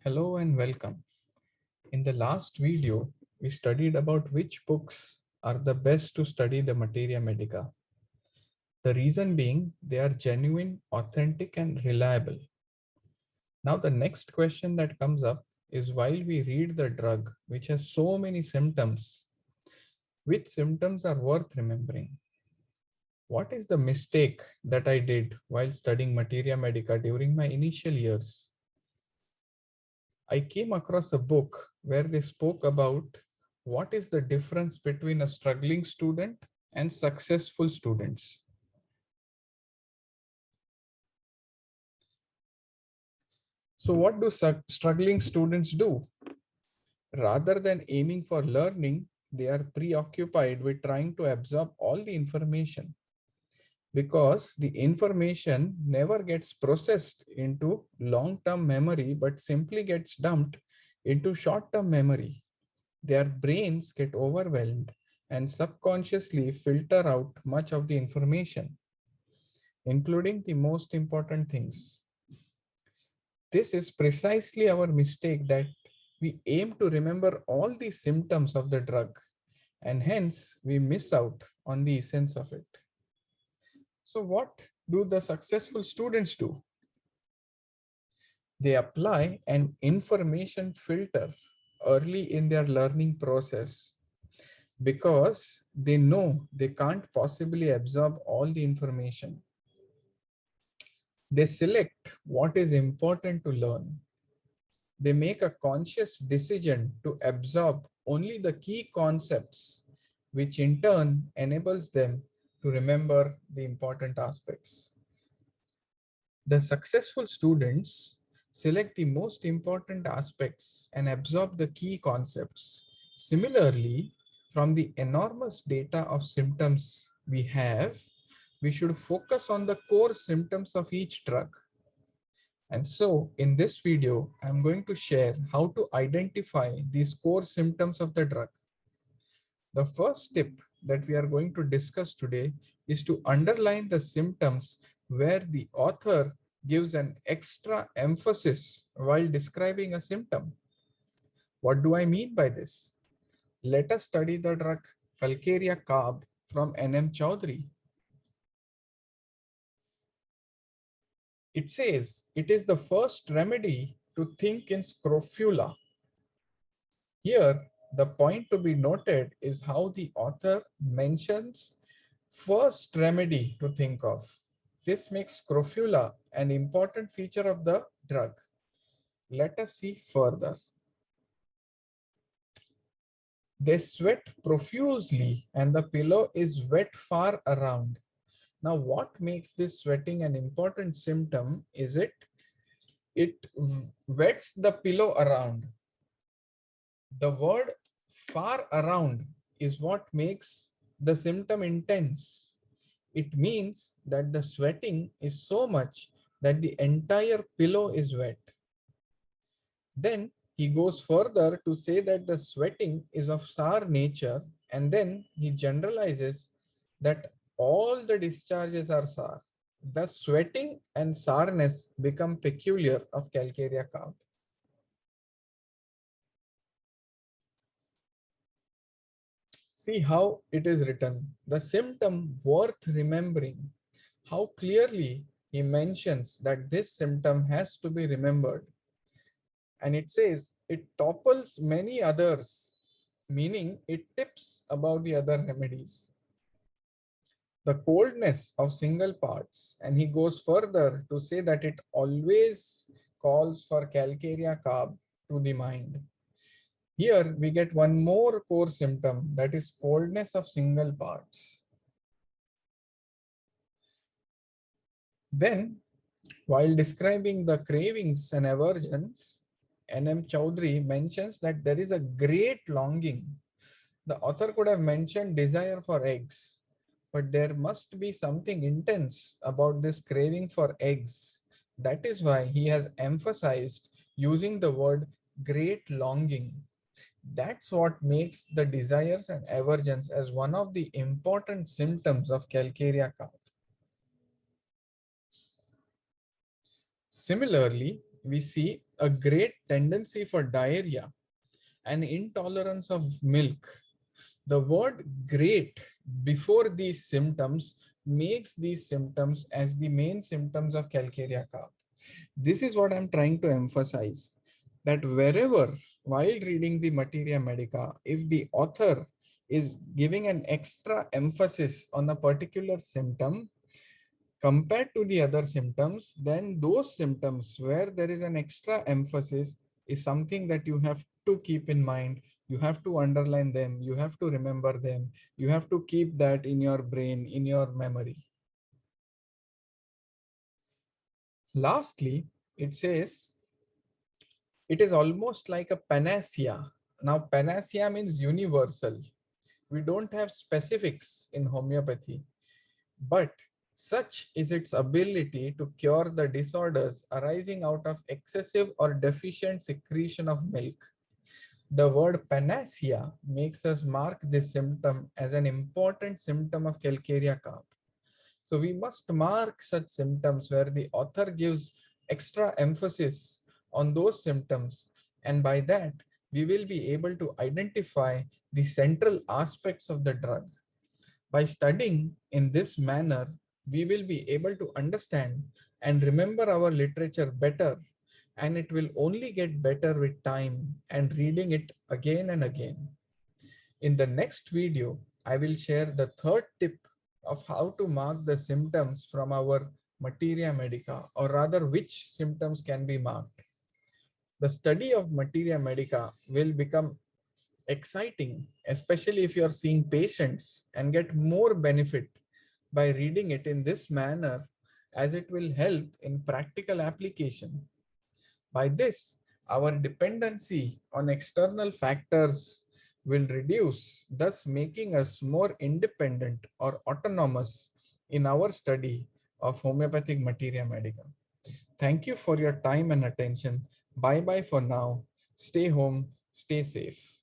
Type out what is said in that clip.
Hello and welcome. In the last video, we studied about which books are the best to study the materia medica. The reason being they are genuine, authentic, and reliable. Now, the next question that comes up is while we read the drug, which has so many symptoms, which symptoms are worth remembering? What is the mistake that I did while studying materia medica during my initial years? I came across a book where they spoke about what is the difference between a struggling student and successful students. So what do struggling students do? Rather than aiming for learning, they are preoccupied with trying to absorb all the information because the information never gets processed into long-term memory, but simply gets dumped into short-term memory. Their brains get overwhelmed and subconsciously filter out much of the information, including the most important things. This is precisely our mistake, that we aim to remember all the symptoms of the drug and hence we miss out on the essence of it. So what do the successful students do? They apply an information filter early in their learning process because they know they can't possibly absorb all the information. They select what is important to learn. They make a conscious decision to absorb only the key concepts, which in turn enables them to remember the important aspects. The successful students select the most important aspects and absorb the key concepts. Similarly, from the enormous data of symptoms we have, we should focus on the core symptoms of each drug. And so in this video, I'm going to share how to identify these core symptoms of the drug. The first tip that we are going to discuss today is to underline the symptoms where the author gives an extra emphasis while describing a symptom. What do I mean by this? Let us study the drug Calcarea carb from N.M. Chaudhary. It says it is the first remedy to think in scrofula. Here, the point to be noted is how the author mentions first remedy to think of. This makes scrofula an important feature of the drug. Let us see further. They sweat profusely and the pillow is wet far around. Now, what makes this sweating an important symptom is it wets the pillow around. The word far around is what makes the symptom intense. It means that the sweating is so much that the entire pillow is wet. Then he goes further to say that the sweating is of sour nature, and then he generalizes that all the discharges are sour. Thus, sweating and sourness become peculiar of Calcarea carb. See how it is written. The symptom worth remembering. How clearly he mentions that this symptom has to be remembered. And it says it topples many others, meaning it tips about the other remedies. The coldness of single parts, and he goes further to say that it always calls for Calcarea carb to the mind. Here we get one more core symptom, that is coldness of single parts. Then, while describing the cravings and aversions, N.M. Chaudhary mentions that there is a great longing. The author could have mentioned desire for eggs, but there must be something intense about this craving for eggs. That is why he has emphasized using the word great longing. That's what makes the desires and aversions as one of the important symptoms of Calcarea carb. Similarly, we see a great tendency for diarrhea and intolerance of milk. The word great before these symptoms makes these symptoms as the main symptoms of calcarea carp. This is what I'm trying to emphasize, that wherever, while reading the Materia Medica, if the author is giving an extra emphasis on a particular symptom compared to the other symptoms, then those symptoms where there is an extra emphasis is something that you have to keep in mind. You have to underline them. You have to remember them. You have to keep that in your brain, in your memory. Lastly, it says, it is almost like a panacea. Now, panacea means universal. We don't have specifics in homeopathy, but such is its ability to cure the disorders arising out of excessive or deficient secretion of milk. The word panacea makes us mark this symptom as an important symptom of calcarea carp. So we must mark such symptoms where the author gives extra emphasis on those symptoms. And by that, we will be able to identify the central aspects of the drug. By studying in this manner, we will be able to understand and remember our literature better, and it will only get better with time and reading it again and again. In the next video, I will share the third tip of how to mark the symptoms from our Materia Medica, or rather which symptoms can be marked. The study of Materia Medica will become exciting, especially if you are seeing patients, and get more benefit by reading it in this manner, as it will help in practical application. By this, our dependency on external factors will reduce, thus making us more independent or autonomous in our study of homeopathic materia medica. Thank you for your time and attention. Bye bye for now. Stay home, stay safe.